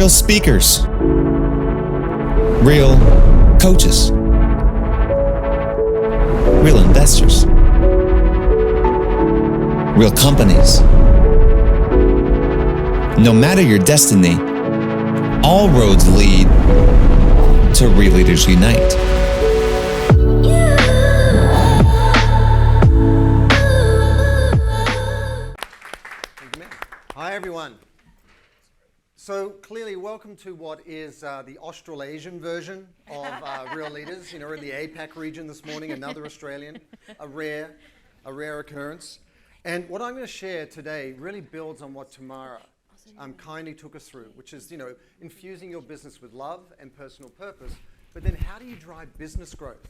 real speakers, real coaches, real investors, real companies. No matter your destiny, all roads lead to Real Leaders Unite. Hi everyone. So clearly welcome to what is the Australasian version of Real Leaders. We're in the APAC region this morning, another Australian, a rare occurrence. And what I'm going to share today really builds on what Tamara kindly took us through, which is, infusing your business with love and personal purpose. But then how do you drive business growth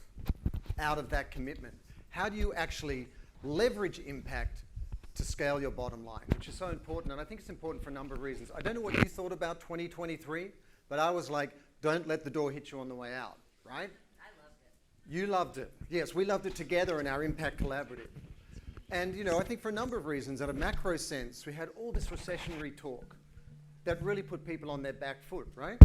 out of that commitment? How do you actually leverage impact to scale your bottom line, which is so important. And I think it's important for a number of reasons. I don't know what you thought about 2023, but I was like, don't let the door hit you on the way out, right? I loved it. You loved it. Yes, we loved it together in our Impact Collaborative. And, I think for a number of reasons, at a macro sense, we had all this recessionary talk that really put people on their back foot, right?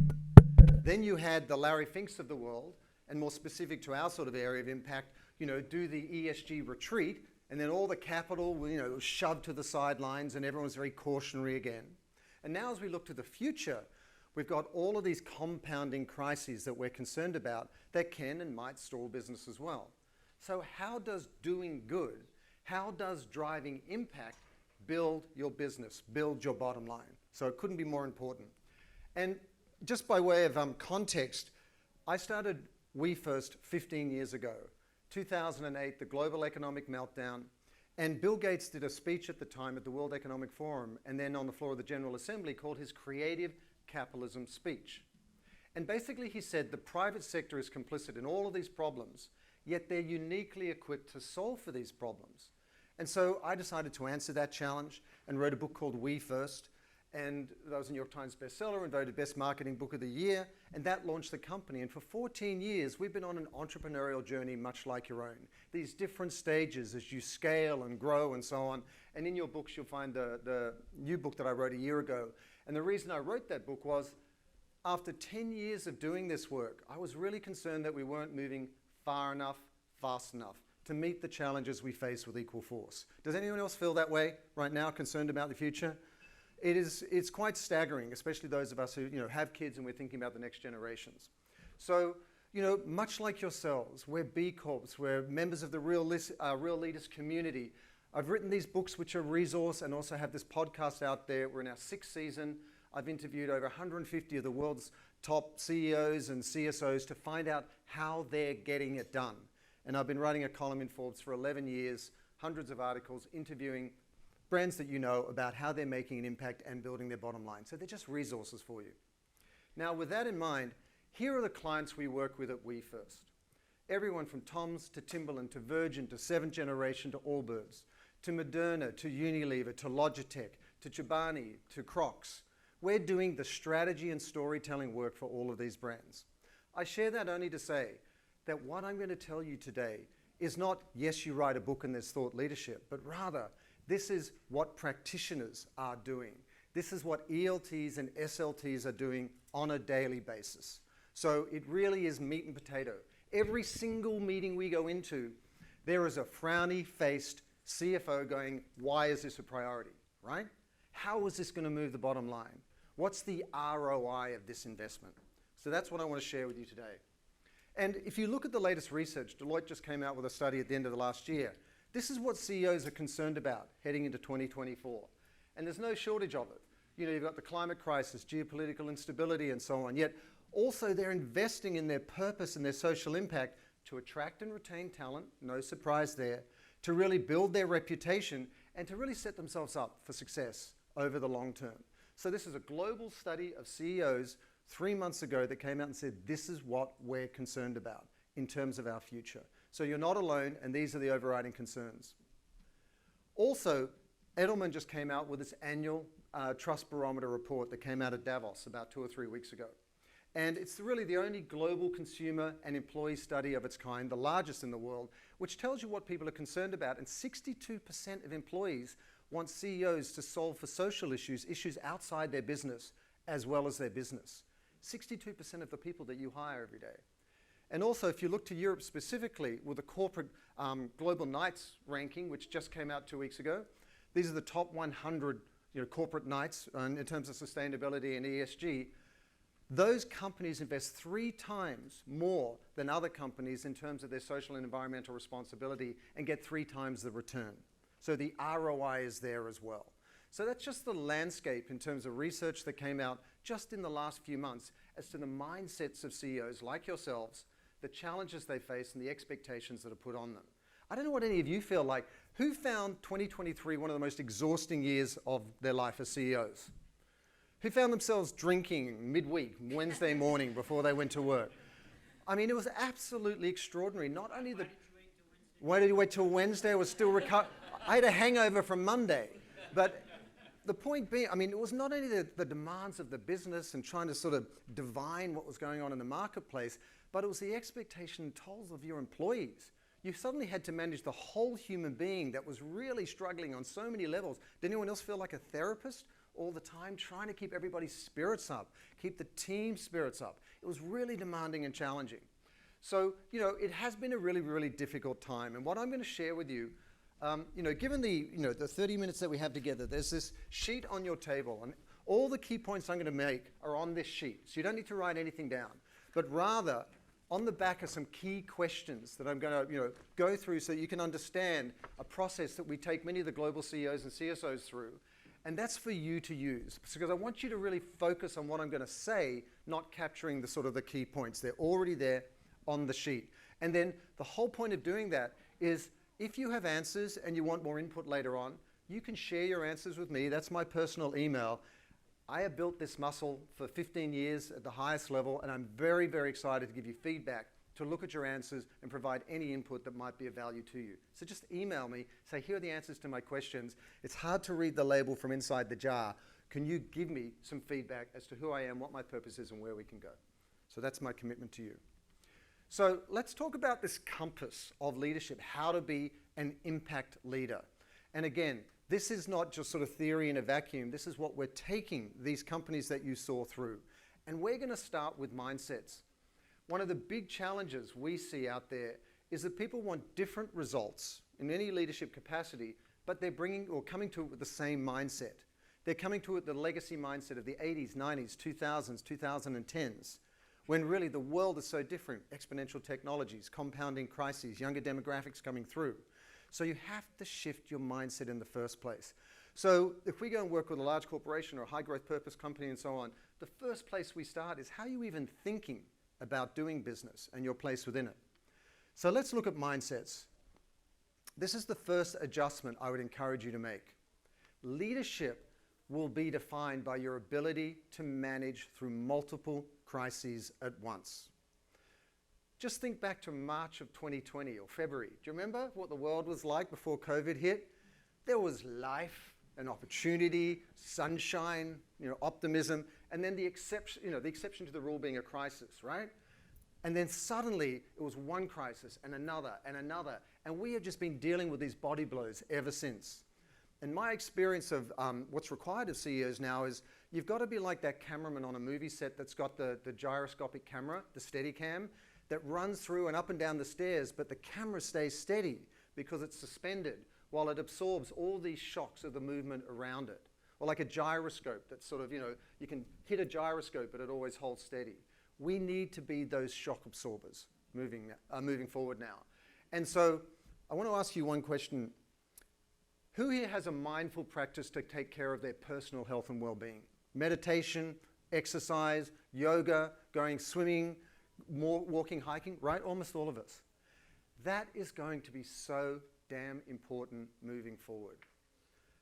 Then you had the Larry Finks of the world, and more specific to our sort of area of impact, do the ESG retreat, and then all the capital, was shoved to the sidelines and everyone's very cautionary again. And now as we look to the future, we've got all of these compounding crises that we're concerned about that can and might stall business as well. So how does doing good, how does driving impact build your business, build your bottom line? So it couldn't be more important. And just by way of context, I started WeFirst 15 years ago. 2008, the global economic meltdown, and Bill Gates did a speech at the time at the World Economic Forum and then on the floor of the General Assembly called his Creative Capitalism speech. And basically he said the private sector is complicit in all of these problems, yet they're uniquely equipped to solve for these problems. And so I decided to answer that challenge and wrote a book called WeFirst. And that was a New York Times bestseller and voted Best Marketing Book of the Year. And that launched the company. And for 14 years, we've been on an entrepreneurial journey much like your own. These different stages as you scale and grow and so on. And in your books, you'll find the new book that I wrote a year ago. And the reason I wrote that book was after 10 years of doing this work, I was really concerned that we weren't moving far enough, fast enough to meet the challenges we face with equal force. Does anyone else feel that way right now, concerned about the future? It's quite staggering, especially those of us who have kids and we're thinking about the next generations. So, much like yourselves, we're B Corps, we're members of the Real Leaders community. I've written these books which are resource and also have this podcast out there. We're in our 6th season. I've interviewed over 150 of the world's top CEOs and CSOs to find out how they're getting it done. And I've been writing a column in Forbes for 11 years, hundreds of articles, interviewing brands that you know about how they're making an impact and building their bottom line. So they're just resources for you. Now, with that in mind, here are the clients we work with at WeFirst. Everyone from Tom's to Timberland to Virgin to Seventh Generation to Allbirds, to Moderna, to Unilever, to Logitech, to Chobani, to Crocs. We're doing the strategy and storytelling work for all of these brands. I share that only to say that what I'm going to tell you today is not, yes, you write a book and there's thought leadership, but rather, this is what practitioners are doing. This is what ELTs and SLTs are doing on a daily basis. So it really is meat and potato. Every single meeting we go into, there is a frowny-faced CFO going, why is this a priority, right? How is this going to move the bottom line? What's the ROI of this investment? So that's what I want to share with you today. And if you look at the latest research, Deloitte just came out with a study at the end of the last year. This is what CEOs are concerned about heading into 2024. And there's no shortage of it. You've got the climate crisis, geopolitical instability, and so on. Yet also they're investing in their purpose and their social impact to attract and retain talent, no surprise there, to really build their reputation and to really set themselves up for success over the long term. So this is a global study of CEOs 3 months ago that came out and said, this is what we're concerned about in terms of our future. So you're not alone, and these are the overriding concerns. Also, Edelman just came out with its annual Trust Barometer report that came out of Davos about 2 or 3 weeks ago. And it's really the only global consumer and employee study of its kind, the largest in the world, which tells you what people are concerned about. And 62% of employees want CEOs to solve for social issues, issues outside their business, as well as their business. 62% of the people that you hire every day. And also, if you look to Europe specifically, with the corporate Global Knights ranking, which just came out 2 weeks ago, these are the top 100 corporate knights in terms of sustainability and ESG. Those companies invest 3 times more than other companies in terms of their social and environmental responsibility and get 3 times the return. So the ROI is there as well. So that's just the landscape in terms of research that came out just in the last few months as to the mindsets of CEOs like yourselves, the challenges they face and the expectations that are put on them. I don't know what any of you feel like. Who found 2023 one of the most exhausting years of their life as CEOs? Who found themselves drinking midweek, Wednesday morning before they went to work? I mean, it was absolutely extraordinary. Not only the... Why did you wait till Wednesday? I was still I had a hangover from Monday. But the point being, I mean, it was not only the demands of the business and trying to sort of divine what was going on in the marketplace, but it was the expectation and tolls of your employees. You suddenly had to manage the whole human being that was really struggling on so many levels. Did anyone else feel like a therapist all the time, trying to keep everybody's spirits up, keep the team spirits up? It was really demanding and challenging. So, it has been a really, really difficult time. And what I'm going to share with you, given the 30 minutes that we have together, there's this sheet on your table, and all the key points I'm going to make are on this sheet. So you don't need to write anything down, but rather on the back are some key questions that I'm going to go through so that you can understand a process that we take many of the global CEOs and CSOs through. And that's for you to use, because I want you to really focus on what I'm going to say, not capturing the sort of the key points. They're already there on the sheet. And then the whole point of doing that is if you have answers and you want more input later on, you can share your answers with me. That's my personal email. I have built this muscle for 15 years at the highest level, and I'm very, very excited to give you feedback, to look at your answers and provide any input that might be of value to you. So just email me, say, here are the answers to my questions. It's hard to read the label from inside the jar. Can you give me some feedback as to who I am, what my purpose is, and where we can go? So that's my commitment to you. So let's talk about this compass of leadership, how to be an impact leader. And again, this is not just sort of theory in a vacuum. This is what we're taking these companies that you saw through. And we're going to start with mindsets. One of the big challenges we see out there is that people want different results in any leadership capacity, but they're bringing or coming to it with the same mindset. They're coming to it the legacy mindset of the 80s, 90s, 2000s, 2010s, when really the world is so different. Exponential technologies, compounding crises, younger demographics coming through. So you have to shift your mindset in the first place. So if we go and work with a large corporation or a high growth purpose company and so on, the first place we start is how are you even thinking about doing business and your place within it. So let's look at mindsets. This is the first adjustment I would encourage you to make. Leadership will be defined by your ability to manage through multiple crises at once. Just think back to March of 2020 or February. Do you remember what the world was like before COVID hit? There was life and opportunity, sunshine, optimism, and then the exception to the rule being a crisis, right? And then suddenly it was one crisis and another, and we have just been dealing with these body blows ever since. And my experience of what's required of CEOs now is you've got to be like that cameraman on a movie set that's got the gyroscopic camera, the Steadicam, that runs through and up and down the stairs, but the camera stays steady because it's suspended while it absorbs all these shocks of the movement around it. Or like a gyroscope that's sort of, you can hit a gyroscope, but it always holds steady. We need to be those shock absorbers moving forward now. And so I want to ask you one question. Who here has a mindful practice to take care of their personal health and well-being? Meditation, exercise, yoga, going swimming, more walking, hiking, right? Almost all of us. That is going to be so damn important moving forward.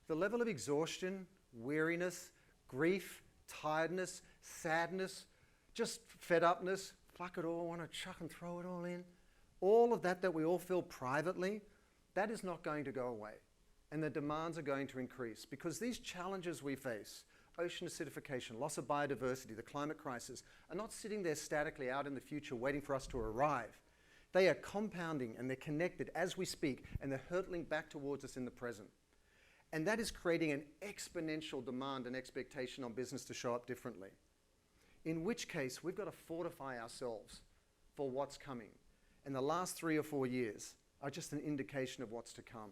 The level of exhaustion, weariness, grief, tiredness, sadness, just fed upness, fuck it all, want to chuck and throw it all in, all of that we all feel privately, that is not going to go away. And the demands are going to increase because these challenges we face, ocean acidification, loss of biodiversity, the climate crisis, are not sitting there statically out in the future waiting for us to arrive. They are compounding and they're connected as we speak, and they're hurtling back towards us in the present. And that is creating an exponential demand and expectation on business to show up differently. In which case, we've got to fortify ourselves for what's coming. And the last 3 or 4 years are just an indication of what's to come.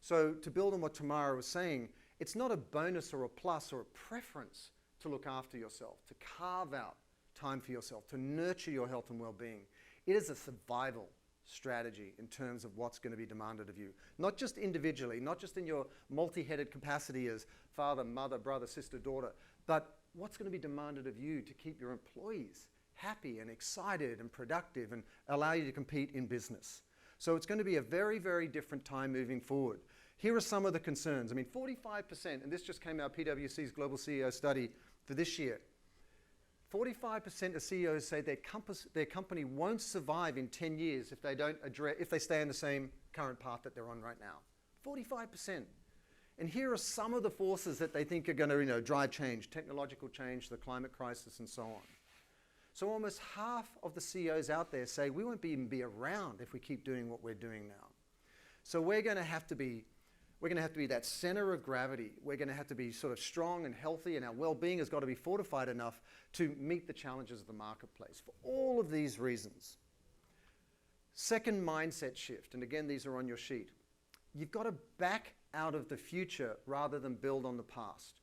So to build on what Tamara was saying, it's not a bonus or a plus or a preference to look after yourself, to carve out time for yourself, to nurture your health and well-being. It is a survival strategy in terms of what's going to be demanded of you. Not just individually, not just in your multi-headed capacity as father, mother, brother, sister, daughter, but what's going to be demanded of you to keep your employees happy and excited and productive and allow you to compete in business. So it's going to be a very, very different time moving forward. Here are some of the concerns. I mean, 45%, and this just came out PwC's Global CEO study for this year, 45% of CEOs say their company won't survive in 10 years if they stay on the same current path that they're on right now. 45%. And here are some of the forces that they think are going to drive change, technological change, the climate crisis, and so on. So almost half of the CEOs out there say we won't even be around if we keep doing what we're doing now. So we're going to have to be that center of gravity. We're going to have to be sort of strong and healthy, and our well-being has got to be fortified enough to meet the challenges of the marketplace for all of these reasons. Second mindset shift, and again, these are on your sheet. You've got to back out of the future rather than build on the past.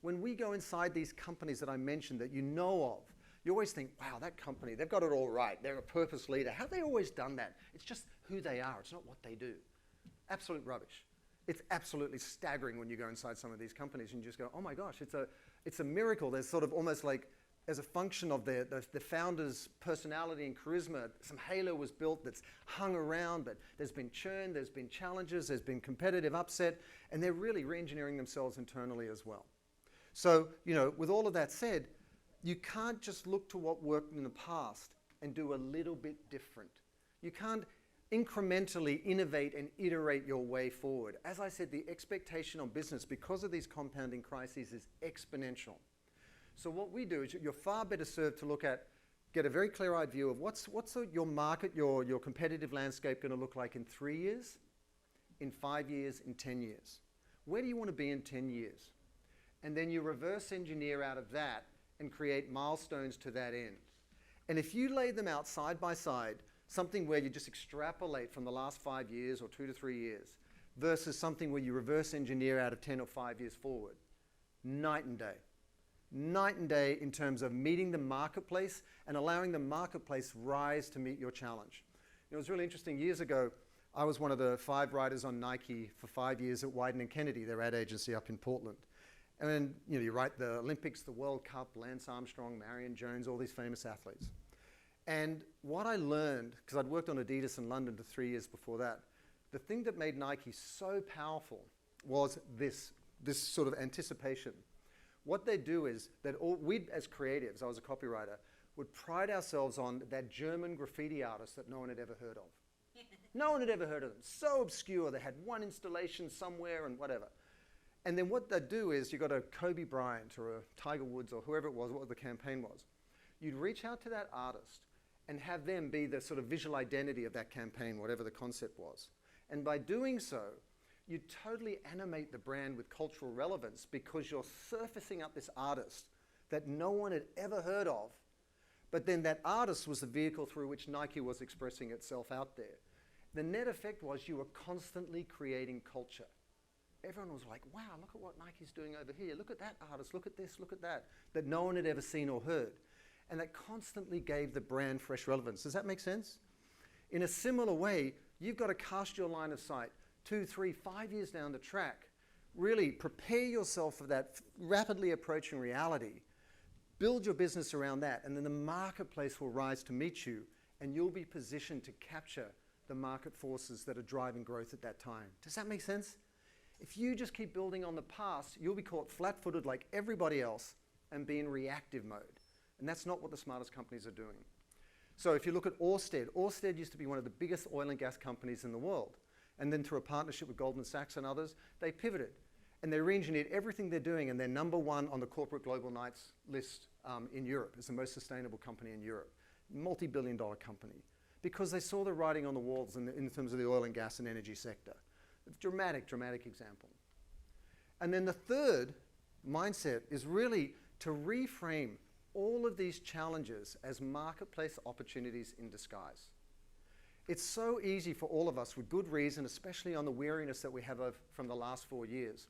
When we go inside these companies that I mentioned that you know of, you always think, wow, that company, they've got it all right. They're a purpose leader. How have they always done that? It's just who they are. It's not what they do. Absolute rubbish. It's absolutely staggering when you go inside some of these companies and you just go, oh my gosh, it's a miracle. There's sort of almost like, as a function of the founder's personality and charisma, some halo was built that's hung around, but there's been churn, there's been challenges, there's been competitive upset, and they're really re-engineering themselves internally as well. So, with all of that said, you can't just look to what worked in the past and do a little bit different. You can't incrementally innovate and iterate your way forward. As I said, the expectation on business, because of these compounding crises, is exponential. So what we do is you're far better served to get a very clear-eyed view of what's your market, your competitive landscape going to look like in 3 years, in 5 years, in 10 years. Where do you want to be in 10 years? And then you reverse engineer out of that and create milestones to that end. And if you lay them out side by side, something where you just extrapolate from the last 5 years or 2 to 3 years versus something where you reverse engineer out of 10 or 5 years forward, night and day. Night and day in terms of meeting the marketplace and allowing the marketplace rise to meet your challenge. It was really interesting. Years ago, I was one of the 5 writers on Nike for 5 years at Wieden & Kennedy, their ad agency up in Portland. And then you write the Olympics, the World Cup, Lance Armstrong, Marion Jones, all these famous athletes. And what I learned, because I'd worked on Adidas in London for 3 years before that, the thing that made Nike so powerful was this sort of anticipation. What they do is that we, as creatives, I was a copywriter, would pride ourselves on that German graffiti artist that no one had ever heard of. No one had ever heard of them. So obscure. They had one installation somewhere and whatever. And then what they'd do is you got a Kobe Bryant or a Tiger Woods or whoever it was, what the campaign was. You'd reach out to that artist and have them be the sort of visual identity of that campaign, whatever the concept was. And by doing so, you totally animate the brand with cultural relevance because you're surfacing up this artist that no one had ever heard of, but then that artist was the vehicle through which Nike was expressing itself out there. The net effect was you were constantly creating culture. Everyone was like, wow, look at what Nike's doing over here. Look at that artist, look at this, look at that no one had ever seen or heard. And that constantly gave the brand fresh relevance. Does that make sense? In a similar way, you've got to cast your line of sight 2, 3, 5 years down the track. Really prepare yourself for that rapidly approaching reality. Build your business around that, and then the marketplace will rise to meet you, and you'll be positioned to capture the market forces that are driving growth at that time. Does that make sense? If you just keep building on the past, you'll be caught flat-footed like everybody else and be in reactive mode. And that's not what the smartest companies are doing. So if you look at Ørsted, Ørsted used to be one of the biggest oil and gas companies in the world. And then through a partnership with Goldman Sachs and others, they pivoted. And they re-engineered everything they're doing, and they're #1 on the Corporate Global Knights list in Europe. It's the most sustainable company in Europe. Multi-billion-dollar company. Because they saw the writing on the walls in terms of the oil and gas and energy sector. Dramatic, dramatic example. And then the third mindset is really to reframe all of these challenges as marketplace opportunities in disguise. It's so easy for all of us, with good reason, especially on the weariness that we have from the last 4 years,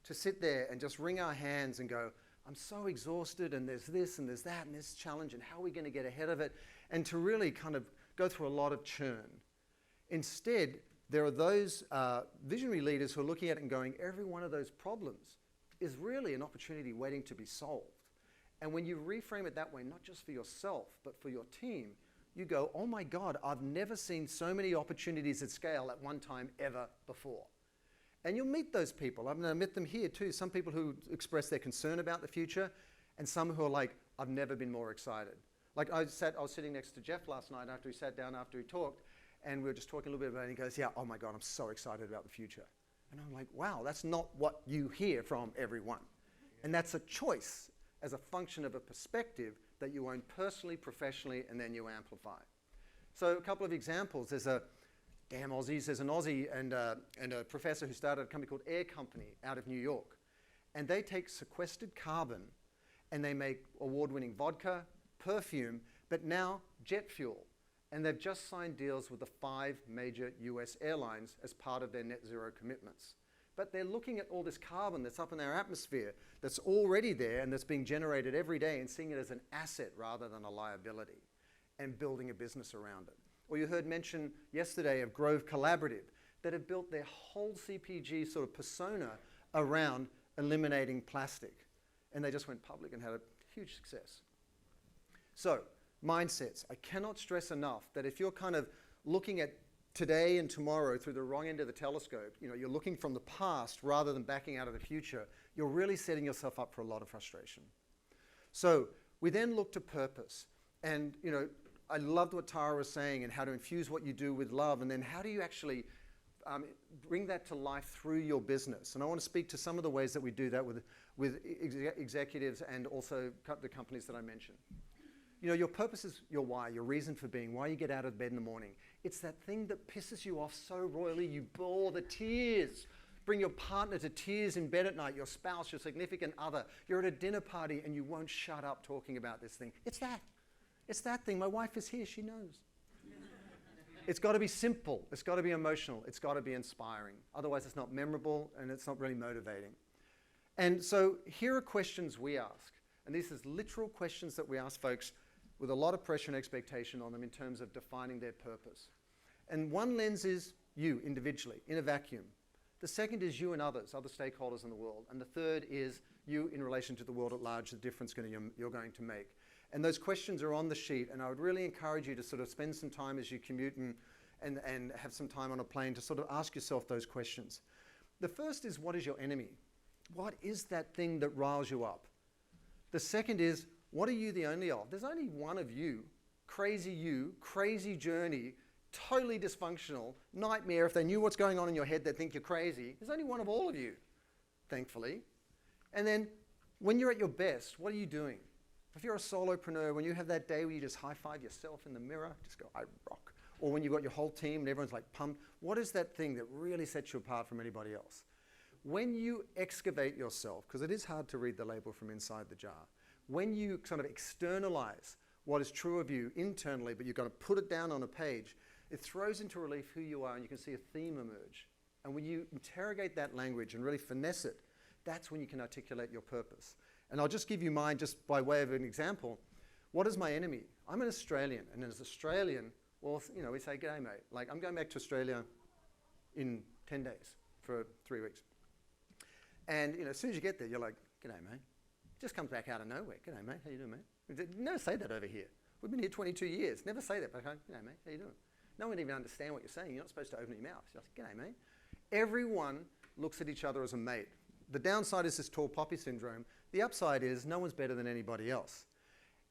to sit there and just wring our hands and go, I'm so exhausted, and there's this and there's that and this challenge, and how are we going to get ahead of it? And to really kind of go through a lot of churn. Instead, there are those visionary leaders who are looking at it and going, every one of those problems is really an opportunity waiting to be solved. And when you reframe it that way, not just for yourself, but for your team, you go, oh my God, I've never seen so many opportunities at scale at one time ever before. And you'll meet those people. I've met them here too. Some people who express their concern about the future, and some who are like, I've never been more excited. Like I was sitting next to Jeff last night after he sat down, after he talked, and we were just talking a little bit about it, and he goes, yeah, oh my God, I'm so excited about the future. And I'm like, wow, that's not what you hear from everyone. And that's a choice as a function of a perspective that you own personally, professionally, and then you amplify. So a couple of examples. There's an Aussie and a professor who started a company called Air Company out of New York. And they take sequestered carbon and they make award-winning vodka, perfume, but now jet fuel. And they've just signed deals with the 5 major US airlines as part of their net zero commitments. But they're looking at all this carbon that's up in our atmosphere that's already there and that's being generated every day and seeing it as an asset rather than a liability and building a business around it. Or you heard mention yesterday of Grove Collaborative that have built their whole CPG sort of persona around eliminating plastic. And they just went public and had a huge success. So, mindsets. I cannot stress enough that if you're kind of looking at today and tomorrow through the wrong end of the telescope, you're looking from the past rather than backing out of the future, you're really setting yourself up for a lot of frustration. So we then look to purpose. And I loved what Tara was saying and how to infuse what you do with love, and then how do you actually bring that to life through your business. And I want to speak to some of the ways that we do that with executives and also the companies that I mentioned. Your purpose is your why, your reason for being, why you get out of bed in the morning. It's that thing that pisses you off so royally you bawl the tears. Bring your partner to tears in bed at night, your spouse, your significant other. You're at a dinner party and you won't shut up talking about this thing. It's that. It's that thing. My wife is here, she knows. It's got to be simple. It's got to be emotional. It's got to be inspiring. Otherwise, it's not memorable and it's not really motivating. And so here are questions we ask. And these are literal questions that we ask folks with a lot of pressure and expectation on them in terms of defining their purpose. And one lens is you individually, in a vacuum. The second is you and others, other stakeholders in the world. And the third is you in relation to the world at large, the difference you're going to make. And those questions are on the sheet, and I would really encourage you to sort of spend some time as you commute and have some time on a plane to sort of ask yourself those questions. The first is, what is your enemy? What is that thing that riles you up? The second is, what are you the only of? There's only one of you, crazy journey, totally dysfunctional, nightmare. If they knew what's going on in your head, they'd think you're crazy. There's only one of all of you, thankfully. And then when you're at your best, what are you doing? If you're a solopreneur, when you have that day where you just high-five yourself in the mirror, just go, I rock. Or when you've got your whole team and everyone's like pumped, what is that thing that really sets you apart from anybody else? When you excavate yourself, because it is hard to read the label from inside the jar, when you kind of externalize what is true of you internally, but you're going to put it down on a page, it throws into relief who you are, and you can see a theme emerge. And when you interrogate that language and really finesse it, that's when you can articulate your purpose. And I'll just give you mine just by way of an example. What is my enemy? I'm an Australian, and as an Australian, well, we say, g'day, mate. Like, I'm going back to Australia in 10 days for 3 weeks. And, as soon as you get there, you're like, g'day, mate. Just comes back out of nowhere. G'day, mate. How you doing, mate? Never say that over here. We've been here 22 years. Never say that. But g'day, mate. How you doing? No one even understands what you're saying. You're not supposed to open your mouth. You're like, g'day, mate. Everyone looks at each other as a mate. The downside is this tall poppy syndrome. The upside is no one's better than anybody else.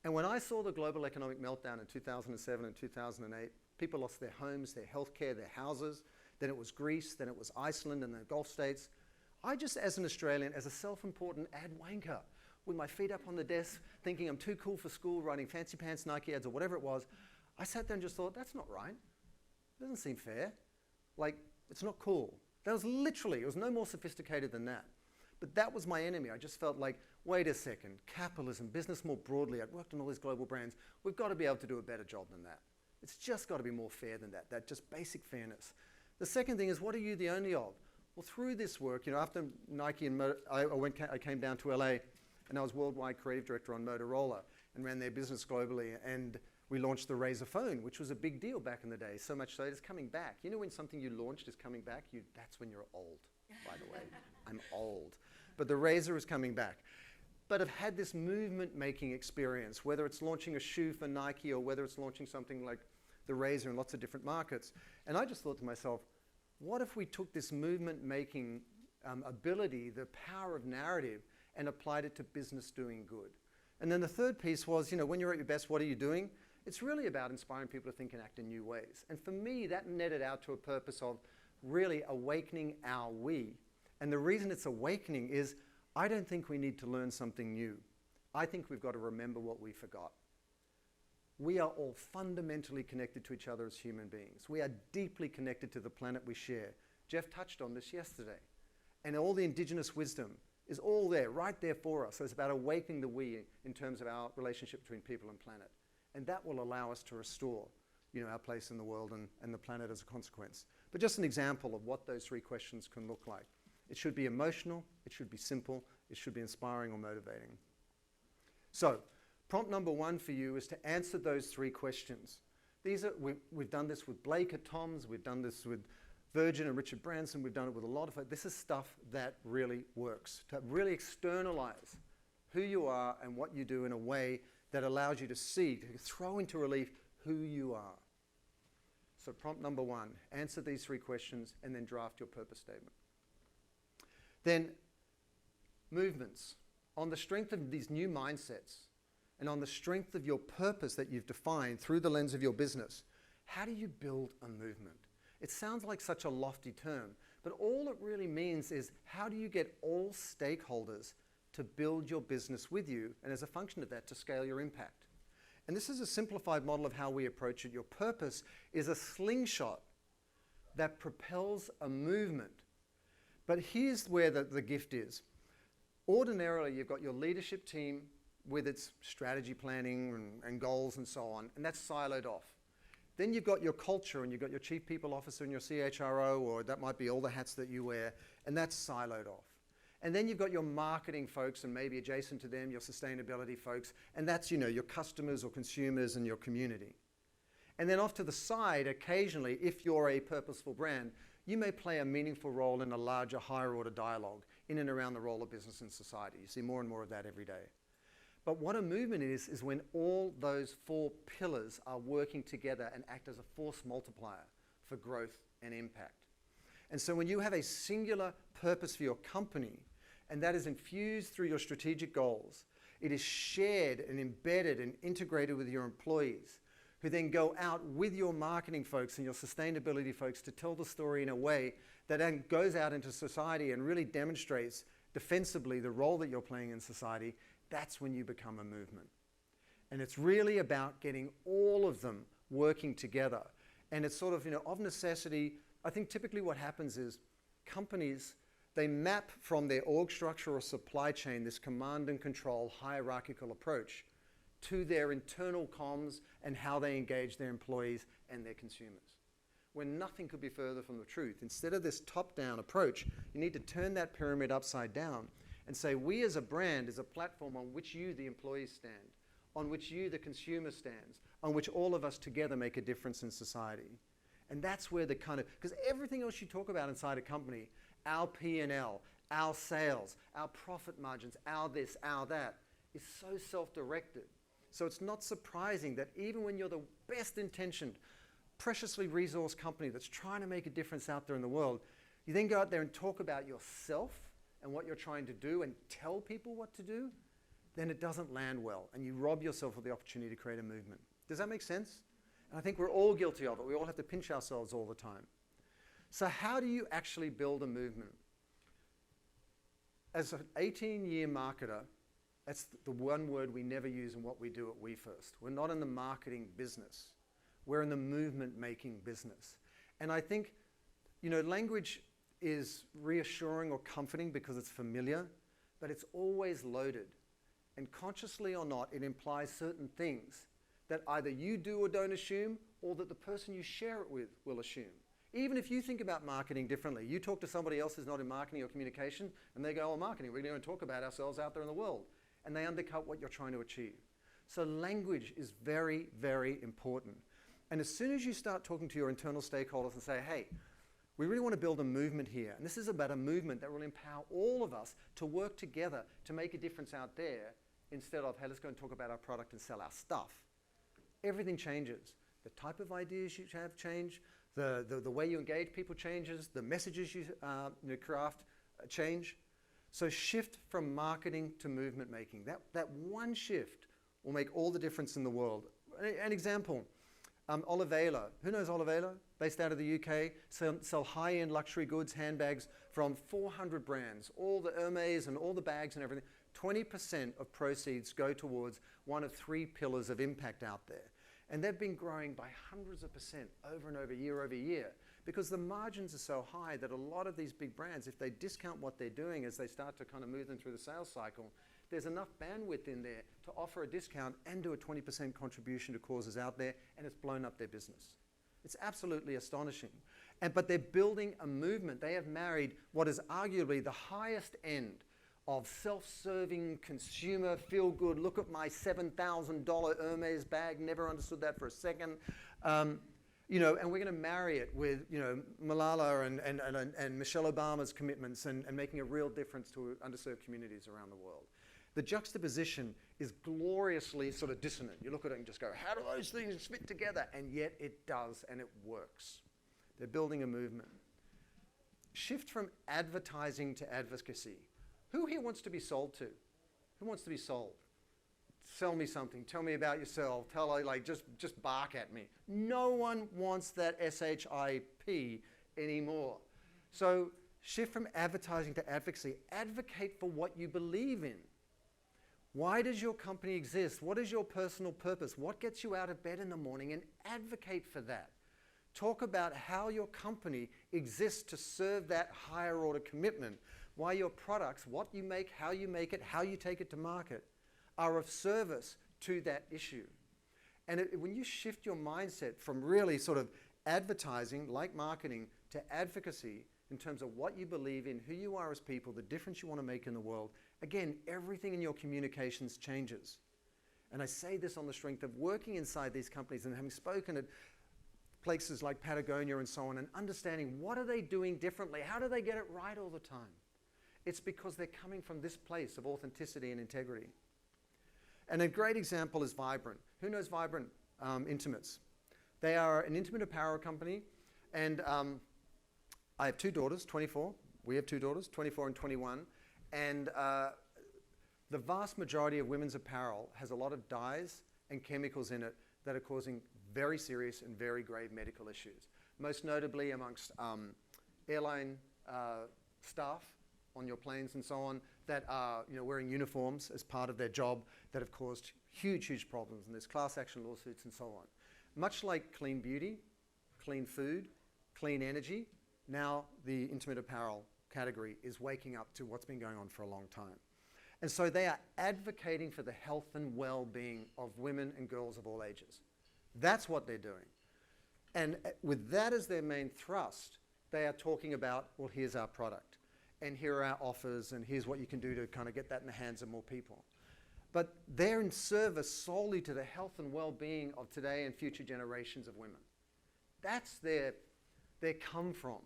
And when I saw the global economic meltdown in 2007 and 2008, people lost their homes, their healthcare, their houses. Then it was Greece. Then it was Iceland and the Gulf states. I just, as an Australian, as a self-important ad wanker, with my feet up on the desk, thinking I'm too cool for school, writing fancy pants Nike ads or whatever it was, I sat there and just thought, that's not right. It doesn't seem fair. Like, it's not cool. That was literally, it was no more sophisticated than that. But that was my enemy. I just felt like, wait a second, capitalism, business more broadly, I'd worked on all these global brands, we've got to be able to do a better job than that. It's just got to be more fair than that just basic fairness. The second thing is, what are you the only of? Well, through this work, after Nike and I came down to LA, and I was worldwide creative director on Motorola and ran their business globally, and we launched the Razr phone, which was a big deal back in the day, so much so it's coming back. You know when something you launched is coming back? That's when you're old, by the way. I'm old. But the Razr is coming back. But I've had this movement-making experience, whether it's launching a shoe for Nike or whether it's launching something like the Razr in lots of different markets. And I just thought to myself, what if we took this movement-making ability, the power of narrative, and applied it to business doing good? And then the third piece was, when you're at your best, what are you doing? It's really about inspiring people to think and act in new ways. And for me, that netted out to a purpose of really awakening our we. And the reason it's awakening is I don't think we need to learn something new. I think we've got to remember what we forgot. We are all fundamentally connected to each other as human beings. We are deeply connected to the planet we share. Jeff touched on this yesterday. And all the indigenous wisdom is all there, right there for us. So it's about awakening the we in terms of our relationship between people and planet. And that will allow us to restore, our place in the world and the planet as a consequence. But just an example of what those three questions can look like. It should be emotional, it should be simple, it should be inspiring or motivating. So, prompt number 1 for you is to answer those three questions. We've done this with Blake at Tom's, we've done this with Virgin and Richard Branson, we've done it with a lot of it. This is stuff that really works, to really externalize who you are and what you do in a way that allows you to see, to throw into relief who you are. So prompt number 1, answer these three questions and then draft your purpose statement. Then movements. On the strength of these new mindsets and on the strength of your purpose that you've defined through the lens of your business, how do you build a movement? It sounds like such a lofty term, but all it really means is how do you get all stakeholders to build your business with you, and as a function of that, to scale your impact. And this is a simplified model of how we approach it. Your purpose is a slingshot that propels a movement. But here's where the gift is. Ordinarily, you've got your leadership team with its strategy planning and goals and so on, and that's siloed off. Then you've got your culture, and you've got your chief people officer and your CHRO, or that might be all the hats that you wear, and that's siloed off. And then you've got your marketing folks, and maybe adjacent to them, your sustainability folks, and that's, your customers or consumers and your community. And then off to the side, occasionally, if you're a purposeful brand, you may play a meaningful role in a larger, higher order dialogue in and around the role of business in society. You see more and more of that every day. But what a movement is when all those 4 pillars are working together and act as a force multiplier for growth and impact. And so when you have a singular purpose for your company, and that is infused through your strategic goals, it is shared and embedded and integrated with your employees, who then go out with your marketing folks and your sustainability folks to tell the story in a way that then goes out into society and really demonstrates defensively the role that you're playing in society. That's when you become a movement. And it's really about getting all of them working together. And it's sort of, of necessity. I think typically what happens is companies, they map from their org structure or supply chain this command and control hierarchical approach to their internal comms and how they engage their employees and their consumers. When nothing could be further from the truth. Instead of this top-down approach, you need to turn that pyramid upside down and say, we as a brand is a platform on which you, the employees, stand, on which you, the consumer, stands, on which all of us together make a difference in society. And that's where because everything else you talk about inside a company, our P&L, our sales, our profit margins, our this, our that, is so self-directed. So it's not surprising that even when you're the best intentioned, preciously resourced company that's trying to make a difference out there in the world, you then go out there and talk about yourself and what you're trying to do and tell people what to do, then it doesn't land well and you rob yourself of the opportunity to create a movement. Does that make sense? And I think we're all guilty of it. We all have to pinch ourselves all the time. So how do you actually build a movement? As an 18-year marketer, that's the one word we never use in what we do at WeFirst. We're not in the marketing business. We're in the movement-making business. And I think, language is reassuring or comforting because it's familiar, but it's always loaded. And consciously or not, it implies certain things that either you do or don't assume, or that the person you share it with will assume. Even if you think about marketing differently, you talk to somebody else who's not in marketing or communication, and they go, oh, marketing, we're going to talk about ourselves out there in the world. And they undercut what you're trying to achieve. So language is very, very important. And as soon as you start talking to your internal stakeholders and say, hey, we really want to build a movement here, and this is about a movement that will empower all of us to work together to make a difference out there, instead of, hey, let's go and talk about our product and sell our stuff. Everything changes. The type of ideas you have change, the way you engage people changes, the messages you craft change. So shift from marketing to movement making. That one shift will make all the difference in the world. An example, Olivela. Who knows Olivela? Based out of the UK, sell high-end luxury goods, handbags from 400 brands, all the Hermes and all the bags and everything. 20% of proceeds go towards one of 3 pillars of impact out there. And they've been growing by hundreds of percent over and over year, because the margins are so high that a lot of these big brands, if they discount what they're doing as they start to kind of move them through the sales cycle, there's enough bandwidth in there to offer a discount and do a 20% contribution to causes out there, and it's blown up their business. It's absolutely astonishing. But they're building a movement. They have married what is arguably the highest end of self-serving, consumer, feel-good, look at my $7,000 Hermes bag, never understood that for a second. And we're going to marry it with, Malala and Michelle Obama's commitments and making a real difference to underserved communities around the world. The juxtaposition is gloriously sort of dissonant. You look at it and just go, how do those things fit together? And yet it does, and it works. They're building a movement. Shift from advertising to advocacy. Who here wants to be sold to? Who wants to be sold? Sell me something. Tell me about yourself. Just bark at me. No one wants that SHIP anymore. So shift from advertising to advocacy. Advocate for what you believe in. Why does your company exist? What is your personal purpose? What gets you out of bed in the morning? And advocate for that. Talk about how your company exists to serve that higher order commitment. Why your products, what you make, how you take it to market, are of service to that issue. And when you shift your mindset from really sort of advertising, like marketing, to advocacy in terms of what you believe in, who you are as people, the difference you want to make in the world, again, everything in your communications changes. And I say this on the strength of working inside these companies and having spoken at places like Patagonia and so on, and understanding what are they doing differently? How do they get it right all the time? It's because they're coming from this place of authenticity and integrity. And a great example is Vibrant. Who knows Vibrant Intimates? They are an intimate apparel company, and I have 2 daughters, 24. We have 2 daughters, 24 and 21. And the vast majority of women's apparel has a lot of dyes and chemicals in it that are causing very serious and very grave medical issues. Most notably amongst airline staff on your planes and so on that are wearing uniforms as part of their job that have caused huge, huge problems. And there's class action lawsuits and so on. Much like clean beauty, clean food, clean energy, now the intimate apparel category is waking up to what's been going on for a long time. And so they are advocating for the health and well-being of women and girls of all ages. That's what they're doing. And with that as their main thrust, they are talking about, well, here's our product, and here are our offers, and here's what you can do to kind of get that in the hands of more people. But they're in service solely to the health and well-being of today and future generations of women. That's their come from.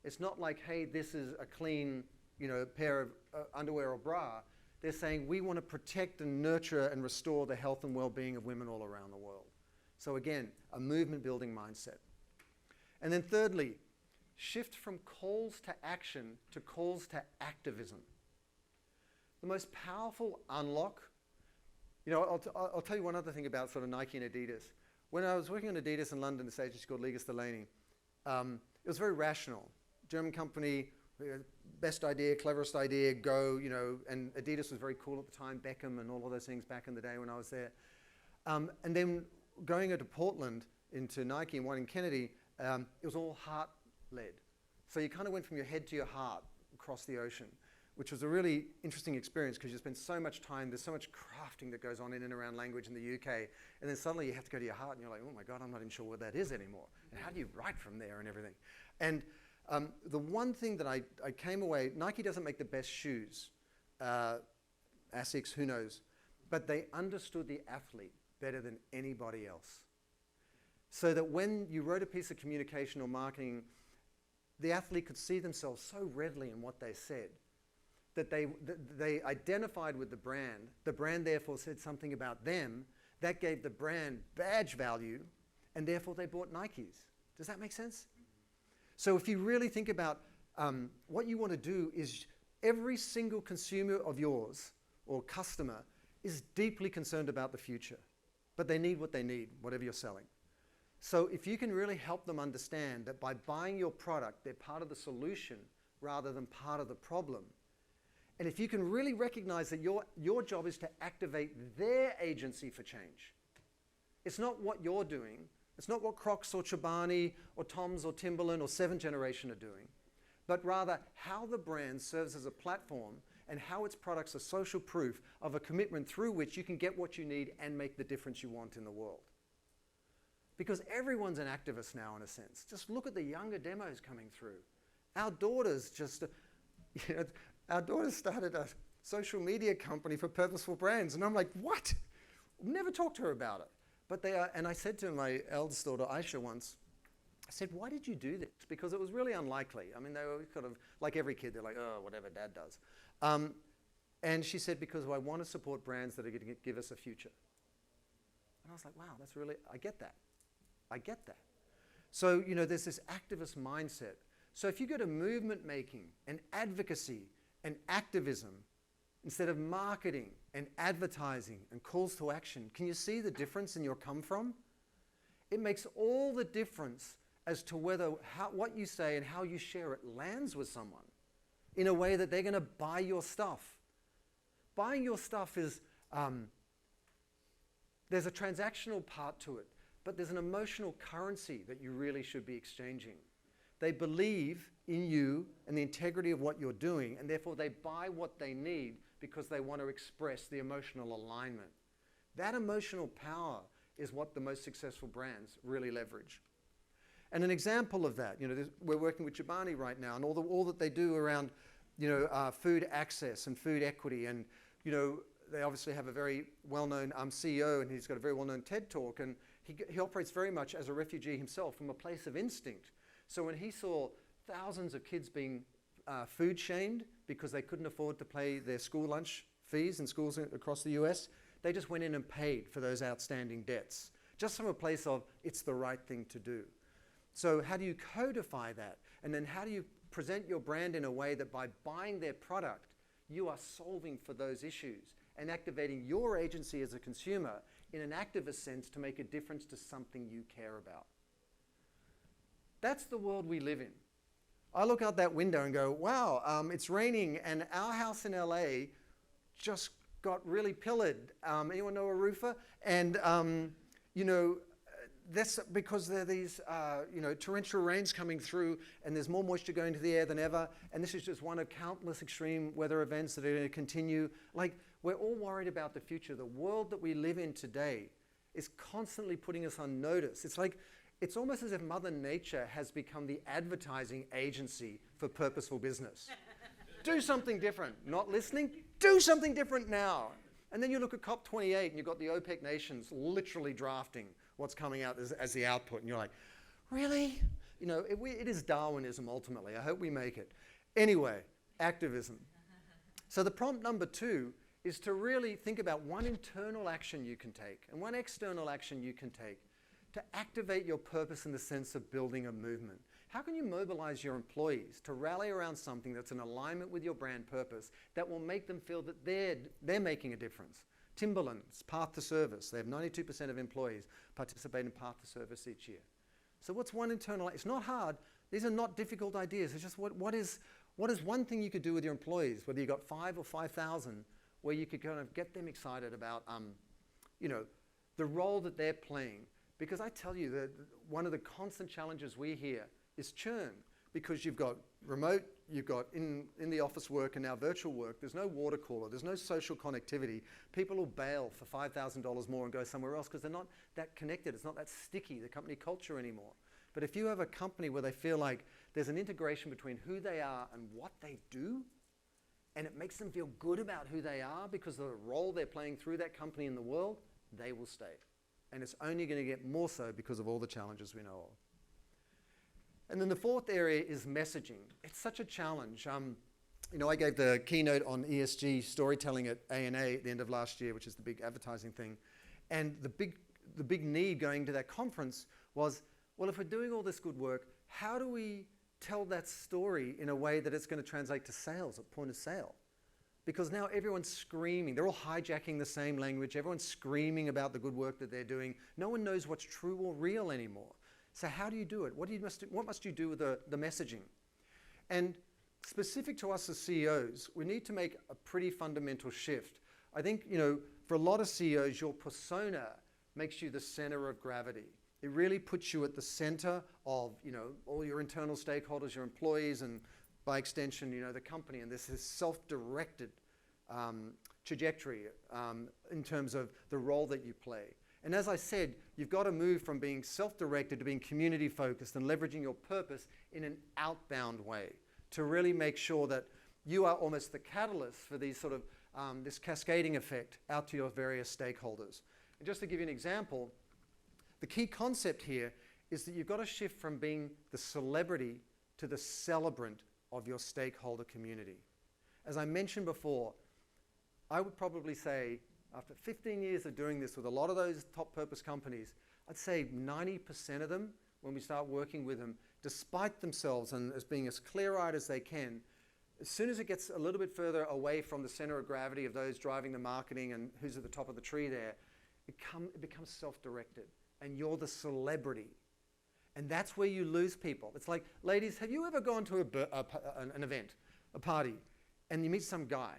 It's not like, hey, this is a clean pair of underwear or bra. They're saying we want to protect and nurture and restore the health and well-being of women all around the world. So again, a movement-building mindset. And then thirdly, shift from calls to action to calls to activism. The most powerful unlock, I'll tell you one other thing about sort of Nike and Adidas. When I was working on Adidas in London, this agency called Liga Stellani, it was very rational. German company, best idea, cleverest idea, go, and Adidas was very cool at the time, Beckham and all of those things back in the day when I was there. And then going into Portland, into Nike and one in Kennedy, it was all heart-led. So you kind of went from your head to your heart across the ocean, which was a really interesting experience because you spend so much time, there's so much crafting that goes on in and around language in the UK, and then suddenly you have to go to your heart and you're like, oh my God, I'm not even sure what that is anymore. And how do you write from there and everything? And the one thing that I came away, Nike doesn't make the best shoes, Asics, who knows, but they understood the athlete better than anybody else. So that when you wrote a piece of communication or marketing, the athlete could see themselves so readily in what they said that they identified with the brand. The brand therefore said something about them. That gave the brand badge value, and therefore they bought Nikes. Does that make sense? So if you really think about what you want to do is every single consumer of yours or customer is deeply concerned about the future, but they need what they need, whatever you're selling. So if you can really help them understand that by buying your product, they're part of the solution rather than part of the problem. And if you can really recognize that your job is to activate their agency for change. It's not what you're doing. It's not what Crocs or Chobani or Toms or Timberland or 7th Generation are doing, but rather how the brand serves as a platform and how its products are social proof of a commitment through which you can get what you need and make the difference you want in the world. Because everyone's an activist now, in a sense. Just look at the younger demos coming through. Our daughters just, our daughter started a social media company for purposeful brands. And I'm like, what? Never talked to her about it. But they are, and I said to my eldest daughter, Aisha, once, I said, why did you do this? Because it was really unlikely. I mean, they were kind of, like every kid, they're like, oh, whatever dad does. And she said, because I want to support brands that are going to give us a future. And I was like, wow, that's really, I get that. I get that. So, there's this activist mindset. So if you go to movement making and advocacy and activism, instead of marketing and advertising and calls to action, can you see the difference in your come from? It makes all the difference as to whether what you say and how you share it lands with someone in a way that they're going to buy your stuff. Buying your stuff is, there's a transactional part to it, but there's an emotional currency that you really should be exchanging. They believe in you and the integrity of what you're doing, and therefore they buy what they need because they want to express the emotional alignment. That emotional power is what the most successful brands really leverage. And an example of that, we're working with Chobani right now, and all that they do around, food access and food equity, and they obviously have a very well-known CEO, and he's got a very well-known TED Talk, and he operates very much as a refugee himself from a place of instinct. So when he saw thousands of kids being food shamed because they couldn't afford to pay their school lunch fees in schools across the US, they just went in and paid for those outstanding debts, just from a place of it's the right thing to do. So how do you codify that? And then how do you present your brand in a way that by buying their product, you are solving for those issues and activating your agency as a consumer in an activist sense to make a difference to something you care about? That's the world we live in. I look out that window and go, wow, it's raining and our house in LA just got really pillared. Anyone know a roofer? And, that's because there are these, torrential rains coming through and there's more moisture going to the air than ever. And this is just one of countless extreme weather events that are going to continue. Like, we're all worried about the future. The world that we live in today is constantly putting us on notice. It's almost as if Mother Nature has become the advertising agency for purposeful business. Do something different. Not listening? Do something different now. And then you look at COP28 and you've got the OPEC nations literally drafting what's coming out as the output. And you're like, really? It is Darwinism ultimately. I hope we make it. Anyway, activism. So the prompt number 2 is to really think about one internal action you can take and one external action you can take to activate your purpose in the sense of building a movement. How can you mobilize your employees to rally around something that's in alignment with your brand purpose that will make them feel that they're making a difference? Timberland's Path to Service. They have 92% of employees participate in Path to Service each year. So what's one internal? It's not hard. These are not difficult ideas. It's just what is one thing you could do with your employees, whether you've got 5 or 5,000, where you could kind of get them excited about, the role that they're playing. Because I tell you that one of the constant challenges we hear is churn. because you've got remote, you've got in the office work and now virtual work, there's no water cooler, there's no social connectivity. People will bail for $5,000 more and go somewhere else because they're not that connected. It's not that sticky, the company culture anymore. But if you have a company where they feel like there's an integration between who they are and what they do, and it makes them feel good about who they are because of the role they're playing through that company in the world, they will stay. And it's only going to get more so because of all the challenges we know of. And then the fourth area is messaging. It's such a challenge. I gave the keynote on ESG storytelling at ANA at the end of last year, which is the big advertising thing. And the big need going to that conference was, well, if we're doing all this good work, how do we tell that story in a way that it's going to translate to sales at point of sale? Because now everyone's screaming. They're all hijacking the same language. Everyone's screaming about the good work that they're doing. No one knows what's true or real anymore. So how do you do it? What must you do with the messaging? And specific to us as CEOs, we need to make a pretty fundamental shift. I think, for a lot of CEOs, your persona makes you the center of gravity. It really puts you at the center of, all your internal stakeholders, your employees, and by extension, the company. And this is self-directed trajectory in terms of the role that you play. And as I said, you've got to move from being self-directed to being community-focused and leveraging your purpose in an outbound way to really make sure that you are almost the catalyst for these sort of this cascading effect out to your various stakeholders. And just to give you an example, the key concept here is that you've got to shift from being the celebrity to the celebrant of your stakeholder community. As I mentioned before, I would probably say, after 15 years of doing this with a lot of those top purpose companies, I'd say 90% of them, when we start working with them, despite themselves and as being as clear-eyed as they can, as soon as it gets a little bit further away from the center of gravity of those driving the marketing and who's at the top of the tree there, it becomes self-directed, and you're the celebrity. And that's where you lose people. It's like, ladies, have you ever gone to an event, a party, and you meet some guy,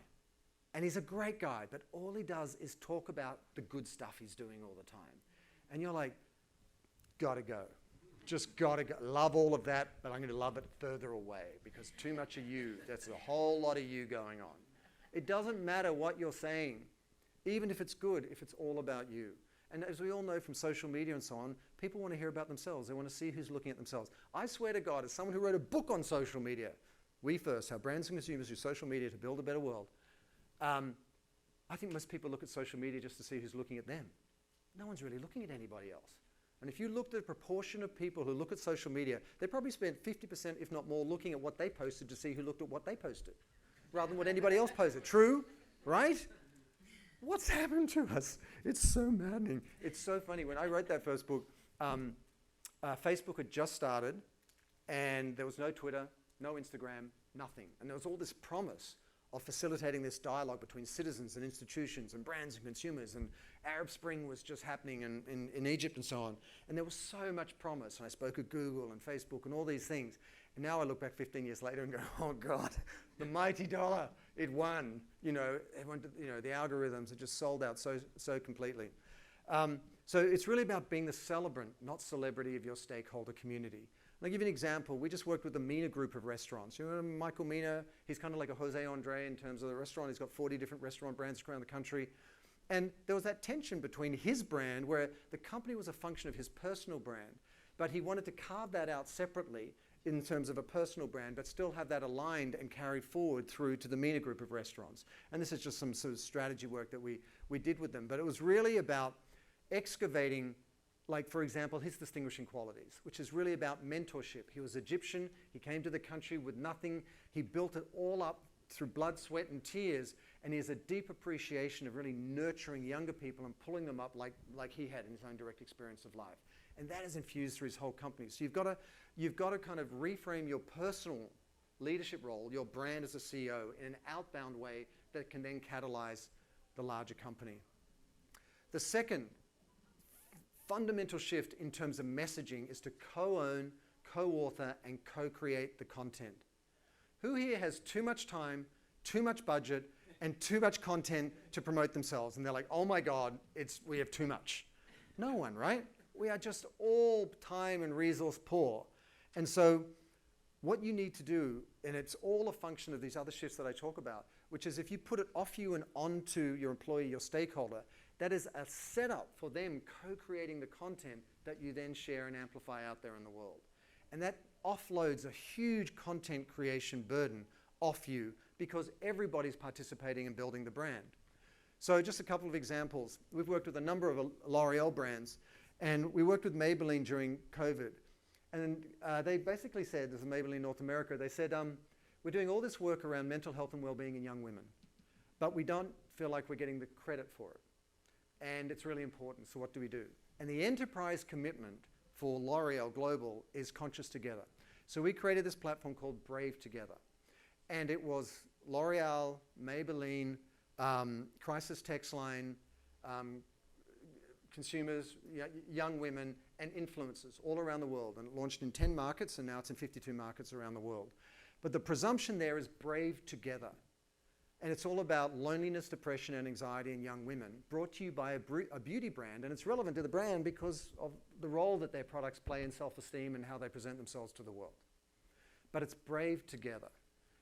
and he's a great guy, but all he does is talk about the good stuff he's doing all the time. And you're like, gotta go. Just gotta go. Love all of that, but I'm gonna love it further away because too much of you, that's a whole lot of you going on. It doesn't matter what you're saying, even if it's good, if it's all about you. And as we all know from social media and so on, people want to hear about themselves. They want to see who's looking at themselves. I swear to God, as someone who wrote a book on social media, We First, How Brands and Consumers Use Social Media to Build a Better World, I think most people look at social media just to see who's looking at them. No one's really looking at anybody else. And if you looked at the proportion of people who look at social media, they probably spent 50%, if not more, looking at what they posted to see who looked at what they posted, rather than what anybody else posted. True? Right? What's happened to us? It's so maddening. It's so funny. When I wrote that first book, Facebook had just started, and there was no Twitter, no Instagram, nothing. And there was all this promise of facilitating this dialogue between citizens and institutions and brands and consumers, and Arab Spring was just happening in Egypt and so on. And there was so much promise, and I spoke at Google and Facebook and all these things. And now I look back 15 years later and go, oh God, the mighty dollar, it won. Everyone, the algorithms are just sold out so completely. So it's really about being the celebrant, not celebrity of your stakeholder community. I'll give you an example. We just worked with the Mina group of restaurants. You know Michael Mina? He's kind of like a Jose Andre in terms of the restaurant. He's got 40 different restaurant brands around the country. And there was that tension between his brand, where the company was a function of his personal brand, but he wanted to carve that out separately in terms of a personal brand, but still have that aligned and carried forward through to the Mina group of restaurants. And this is just some sort of strategy work that we did with them. But it was really about excavating, like, for example, his distinguishing qualities, which is really about mentorship. He was Egyptian. He came to the country with nothing. He built it all up through blood, sweat, and tears, and he has a deep appreciation of really nurturing younger people and pulling them up like he had in his own direct experience of life. And that is infused through his whole company. So you've got to kind of reframe your personal leadership role, your brand as a CEO, in an outbound way that can then catalyze the larger company. The second fundamental shift in terms of messaging is to co-own, co-author, and co-create the content. Who here has too much time, too much budget, and too much content to promote themselves? And they're like, oh my God, we have too much. No one, right? We are just all time and resource poor. And so what you need to do, and it's all a function of these other shifts that I talk about, which is if you put it off you and onto your employee, your stakeholder, that is a setup for them co-creating the content that you then share and amplify out there in the world. And that offloads a huge content creation burden off you because everybody's participating in building the brand. So just a couple of examples. We've worked with a number of L'Oreal brands, and we worked with Maybelline during COVID. And they basically said, this is Maybelline North America, they said, we're doing all this work around mental health and well-being in young women, but we don't feel like we're getting the credit for it. And it's really important, so what do we do? And the enterprise commitment for L'Oreal Global is Conscious Together. So we created this platform called Brave Together. And it was L'Oreal, Maybelline, Crisis Text Line, consumers, young women, and influencers all around the world. And it launched in 10 markets, and now it's in 52 markets around the world. But the presumption there is Brave Together. And it's all about loneliness, depression, and anxiety in young women, brought to you by a beauty brand. And it's relevant to the brand because of the role that their products play in self-esteem and how they present themselves to the world. But it's Brave Together.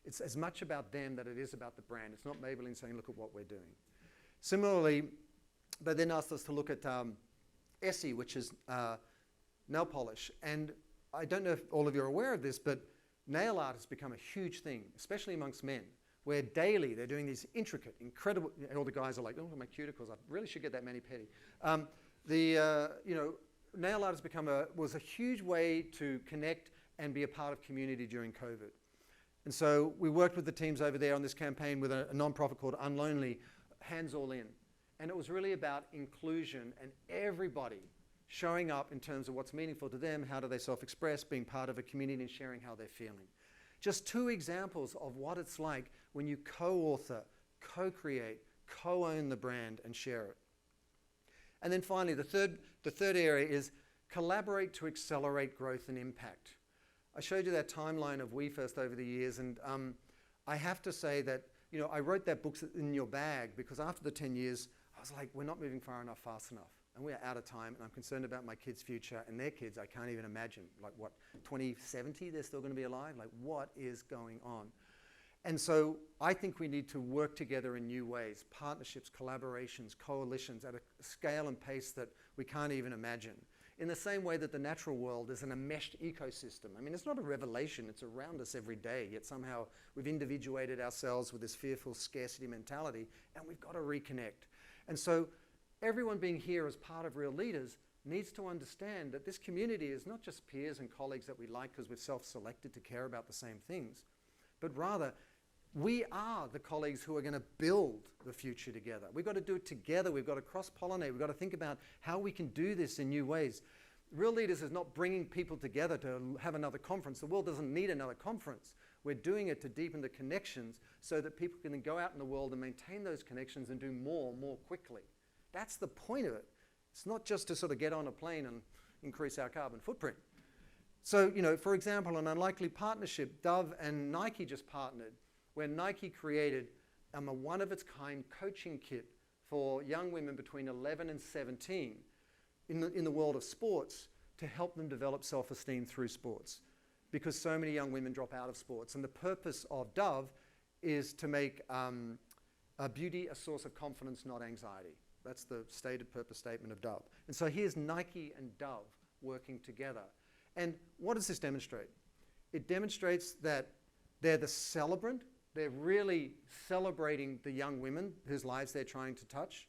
It's as much about them that it is about the brand. It's not Maybelline saying, look at what we're doing. Similarly, they then asked us to look at Essie, which is nail polish. And I don't know if all of you are aware of this, but nail art has become a huge thing, especially amongst men, where daily they're doing these intricate, incredible, and all the guys are like, oh, my cuticles, I really should get that mani-pedi. Nail art has was a huge way to connect and be a part of community during COVID. And so we worked with the teams over there on this campaign with a non-profit called Unlonely, Hands All In. And it was really about inclusion and everybody showing up in terms of what's meaningful to them, how do they self-express, being part of a community and sharing how they're feeling. Just two examples of what it's like when you co-author, co-create, co-own the brand and share it. And then finally, the third area is collaborate to accelerate growth and impact. I showed you that timeline of WeFirst over the years, and I have to say that, I wrote that book in your bag because after the 10 years, I was like, we're not moving far enough, fast enough. And we're out of time, and I'm concerned about my kids' future and their kids. I can't even imagine, like what, 2070, they're still going to be alive? Like, what is going on? And so I think we need to work together in new ways, partnerships, collaborations, coalitions at a scale and pace that we can't even imagine. In the same way that the natural world is an enmeshed ecosystem. I mean, it's not a revelation, it's around us every day, yet somehow we've individuated ourselves with this fearful scarcity mentality, and we've got to reconnect. And so everyone being here as part of Real Leaders needs to understand that this community is not just peers and colleagues that we like because we've self-selected to care about the same things, but rather we are the colleagues who are going to build the future together. We've got to do it together. We've got to cross-pollinate. We've got to think about how we can do this in new ways. Real Leaders is not bringing people together to have another conference. The world doesn't need another conference. We're doing it to deepen the connections so that people can then go out in the world and maintain those connections and do more quickly. That's the point of it. It's not just to sort of get on a plane and increase our carbon footprint. So, for example, an unlikely partnership, Dove and Nike just partnered, where Nike created a one-of-its-kind coaching kit for young women between 11 and 17 in the world of sports to help them develop self-esteem through sports, because so many young women drop out of sports. And the purpose of Dove is to make beauty a source of confidence, not anxiety. That's the stated purpose statement of Dove. And so here's Nike and Dove working together. And what does this demonstrate? It demonstrates that they're the celebrant. They're really celebrating the young women whose lives they're trying to touch.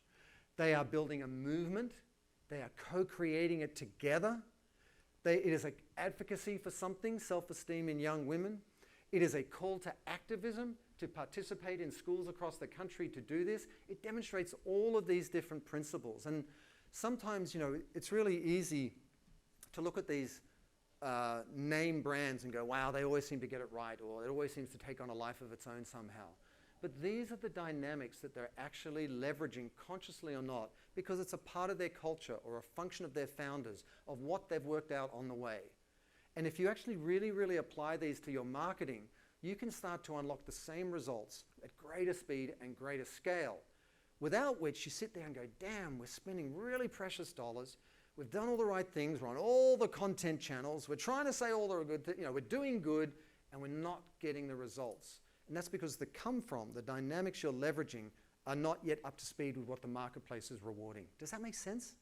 They are building a movement. They are co-creating it together. It is an advocacy for something, self-esteem in young women. It is a call to activism to participate in schools across the country to do this. It demonstrates all of these different principles. And sometimes, it's really easy to look at these name brands and go, wow, they always seem to get it right, or it always seems to take on a life of its own somehow. But these are the dynamics that they're actually leveraging, consciously or not, because it's a part of their culture or a function of their founders, of what they've worked out on the way. And if you actually really apply these to your marketing, you can start to unlock the same results at greater speed and greater scale, without which you sit there and go, damn, we're spending really precious dollars. We've done all the right things. We're on all the content channels. We're trying to say all the good things. We're doing good, and we're not getting the results. And that's because the dynamics you're leveraging are not yet up to speed with what the marketplace is rewarding. Does that make sense?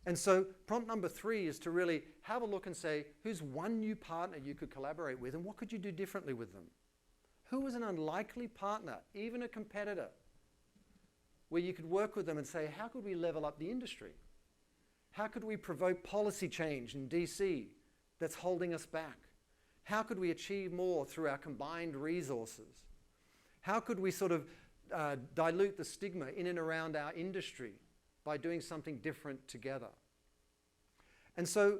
And so prompt number 3 is to really have a look and say, who's one new partner you could collaborate with, and what could you do differently with them? Who is an unlikely partner, even a competitor, where you could work with them and say, how could we level up the industry? How could we provoke policy change in DC that's holding us back? How could we achieve more through our combined resources? How could we sort of dilute the stigma in and around our industry by doing something different together? And so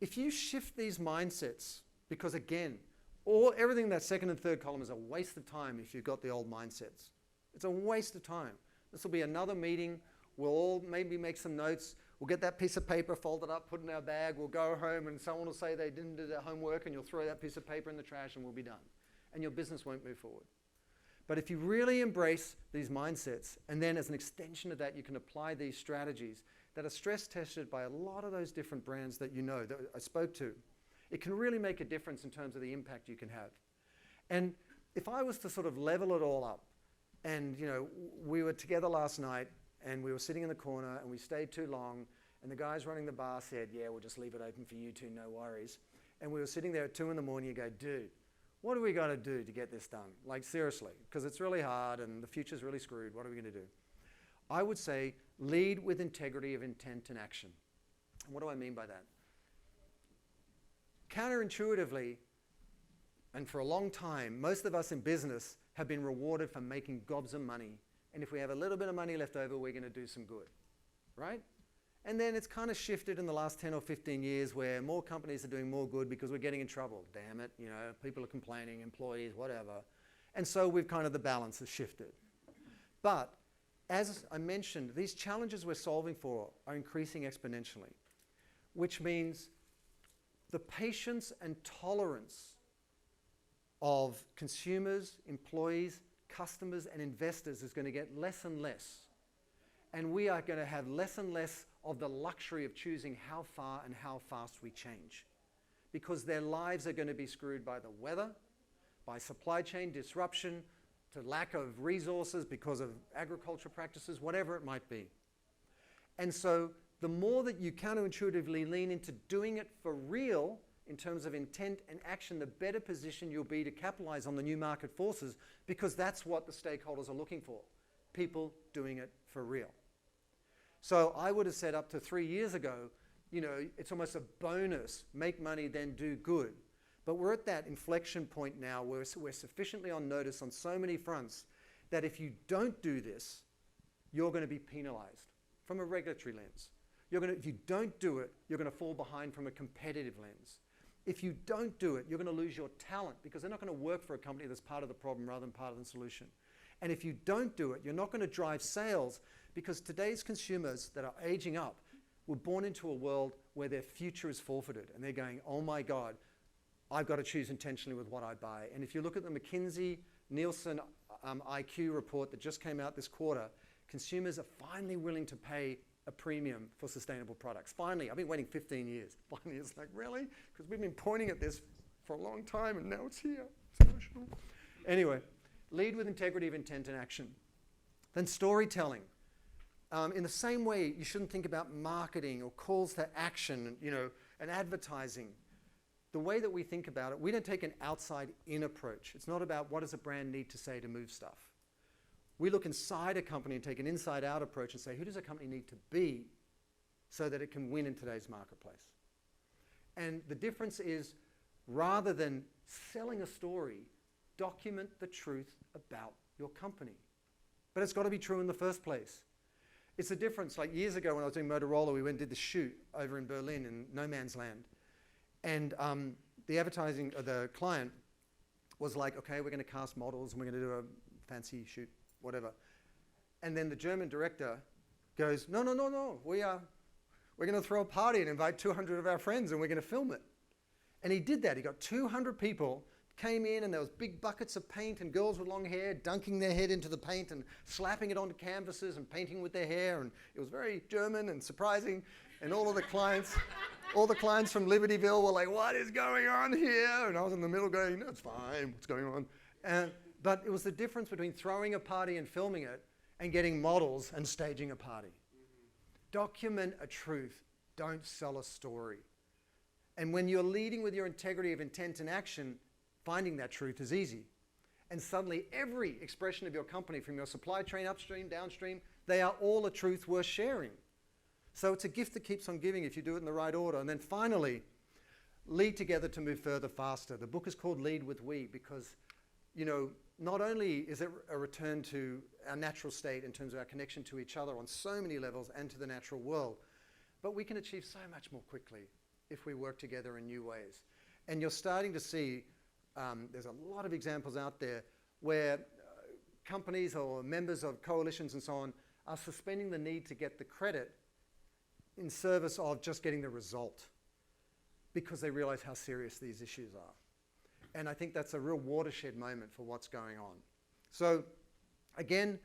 if you shift these mindsets, because again, everything in that second and third column is a waste of time if you've got the old mindsets. It's a waste of time. This will be another meeting. We'll all maybe make some notes. We'll get that piece of paper folded up, put in our bag. We'll go home and someone will say they didn't do their homework and you'll throw that piece of paper in the trash and we'll be done. And your business won't move forward. But if you really embrace these mindsets, and then as an extension of that, you can apply these strategies that are stress tested by a lot of those different brands that you know, that I spoke to, it can really make a difference in terms of the impact you can have. And if I was to sort of level it all up, and we were together last night, and we were sitting in the corner, and we stayed too long, and the guys running the bar said, yeah, we'll just leave it open for you two, no worries. And we were sitting there at 2 in the morning, you go, dude, what do we got to do to get this done? Like, seriously, because it's really hard and the future's really screwed. What are we going to do? I would say lead with integrity of intent and action. And what do I mean by that? Counterintuitively, and for a long time, most of us in business have been rewarded for making gobs of money. And if we have a little bit of money left over, we're going to do some good, right? And then it's kind of shifted in the last 10 or 15 years where more companies are doing more good because we're getting in trouble. Damn it, people are complaining, employees, whatever. And so the balance has shifted. But as I mentioned, these challenges we're solving for are increasing exponentially, which means the patience and tolerance of consumers, employees, customers, and investors is going to get less and less. And we are going to have less and less of the luxury of choosing how far and how fast we change, because their lives are going to be screwed by the weather, by supply chain disruption, to lack of resources because of agriculture practices, whatever it might be. And so the more that you counterintuitively lean into doing it for real in terms of intent and action, the better position you'll be to capitalize on the new market forces, because that's what the stakeholders are looking for, people doing it for real. So I would have said up to 3 years ago, it's almost a bonus, make money, then do good. But we're at that inflection point now where we're sufficiently on notice on so many fronts that if you don't do this, you're going to be penalized from a regulatory lens. If you don't do it, you're going to fall behind from a competitive lens. If you don't do it, you're going to lose your talent because they're not going to work for a company that's part of the problem rather than part of the solution. And if you don't do it, you're not going to drive sales because today's consumers that are aging up were born into a world where their future is forfeited and they're going, oh my God, I've got to choose intentionally with what I buy. And if you look at the McKinsey Nielsen IQ report that just came out this quarter, consumers are finally willing to pay a premium for sustainable products. Finally, I've been waiting 15 years. Finally, it's like, really? Because we've been pointing at this for a long time and now it's here. It's emotional. Anyway, lead with integrity of intent and action. Then storytelling. In the same way, you shouldn't think about marketing or calls to action, and advertising. The way that we think about it, we don't take an outside-in approach. It's not about what does a brand need to say to move stuff. We look inside a company and take an inside-out approach and say, who does a company need to be so that it can win in today's marketplace? And the difference is, rather than selling a story, document the truth about your company. But it's got to be true in the first place. It's a difference. Like years ago when I was doing Motorola, we went and did the shoot over in Berlin in no man's land. And the client was like, okay, we're going to cast models and we're going to do a fancy shoot, whatever. And then the German director goes, no, we're going to throw a party and invite 200 of our friends and we're going to film it. And he did that. He got 200 people, came in and there was big buckets of paint and girls with long hair dunking their head into the paint and slapping it onto canvases and painting with their hair. And it was very German and surprising. And all of the clients all the clients from Libertyville were like, what is going on here? And I was in the middle going, that's fine, what's going on? But it was the difference between throwing a party and filming it and getting models and staging a party. Document a truth, don't sell a story. And when you're leading with your integrity of intent and action, finding that truth is easy. And suddenly every expression of your company, from your supply chain upstream, downstream, they are all a truth worth sharing. So it's a gift that keeps on giving if you do it in the right order. And then finally, lead together to move further faster. The book is called Lead with We because, you know, not only is it a return to our natural state in terms of our connection to each other on so many levels and to the natural world, but we can achieve so much more quickly if we work together in new ways. And you're starting to see, there's a lot of examples out there where companies or members of coalitions and so on are suspending the need to get the credit in service of just getting the result because they realize how serious these issues are. And I think that's a real watershed moment for what's going on. So again,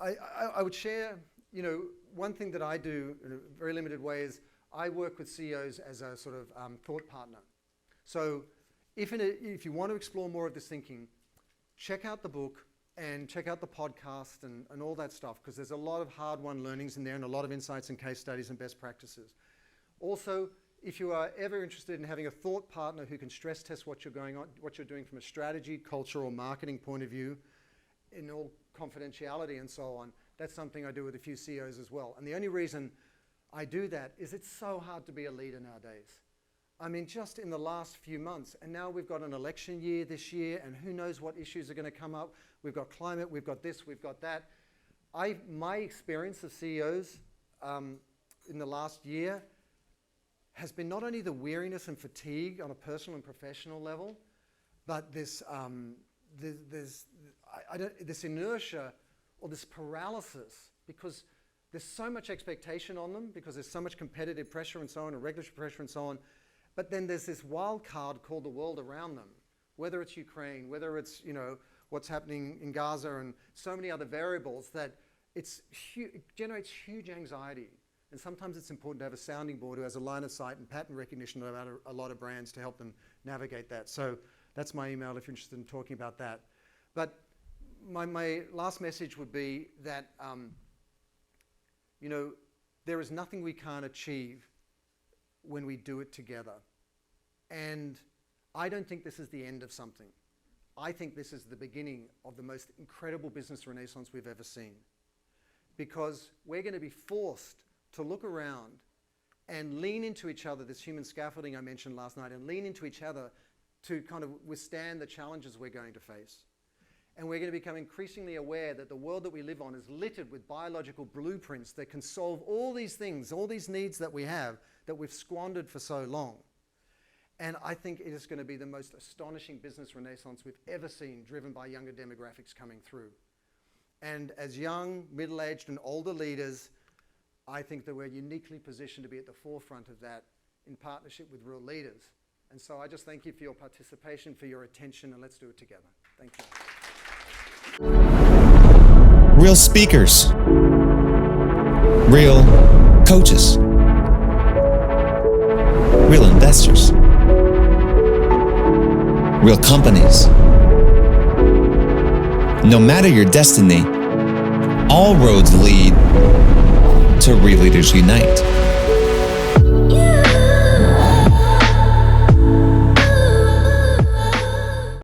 I would share, you know, one thing that I do in a very limited way is I work with CEOs as a sort of thought partner. So if you want to explore more of this thinking, check out the book and check out the podcast and all that stuff, because there's a lot of hard-won learnings in there and a lot of insights and case studies and best practices. Also, if you are ever interested in having a thought partner who can stress test what you're doing from a strategy, culture, or marketing point of view, in all confidentiality and so on, that's something I do with a few CEOs as well. And the only reason I do that is it's so hard to be a leader nowadays. I mean, just in the last few months, and now we've got an election year this year, and who knows what issues are going to come up. We've got climate, we've got this, we've got that. My experience of CEOs in the last year has been not only the weariness and fatigue on a personal and professional level, but this inertia or this paralysis, because there's so much expectation on them, because there's so much competitive pressure and so on, and regulatory pressure and so on. But then there's this wild card called the world around them, whether it's Ukraine, whether it's, you know, what's happening in Gaza and so many other variables that it generates huge anxiety. And sometimes it's important to have a sounding board who has a line of sight and pattern recognition about a lot of brands to help them navigate that. So that's my email if you're interested in talking about that. But my last message would be that, you know, there is nothing we can't achieve when we do it together. And I don't think this is the end of something. I think this is the beginning of the most incredible business renaissance we've ever seen. Because we're going to be forced to look around and lean into each other, this human scaffolding I mentioned last night, and lean into each other to kind of withstand the challenges we're going to face. And we're going to become increasingly aware that the world that we live on is littered with biological blueprints that can solve all these things, all these needs that we have that we've squandered for so long. And I think it is going to be the most astonishing business renaissance we've ever seen, driven by younger demographics coming through. And as young, middle-aged, and older leaders, I think that we're uniquely positioned to be at the forefront of that in partnership with real leaders. And so I just thank you for your participation, for your attention, and let's do it together. Thank you. Real speakers, real coaches, real investors, real companies. No matter your destiny, all roads lead to Real Leaders Unite.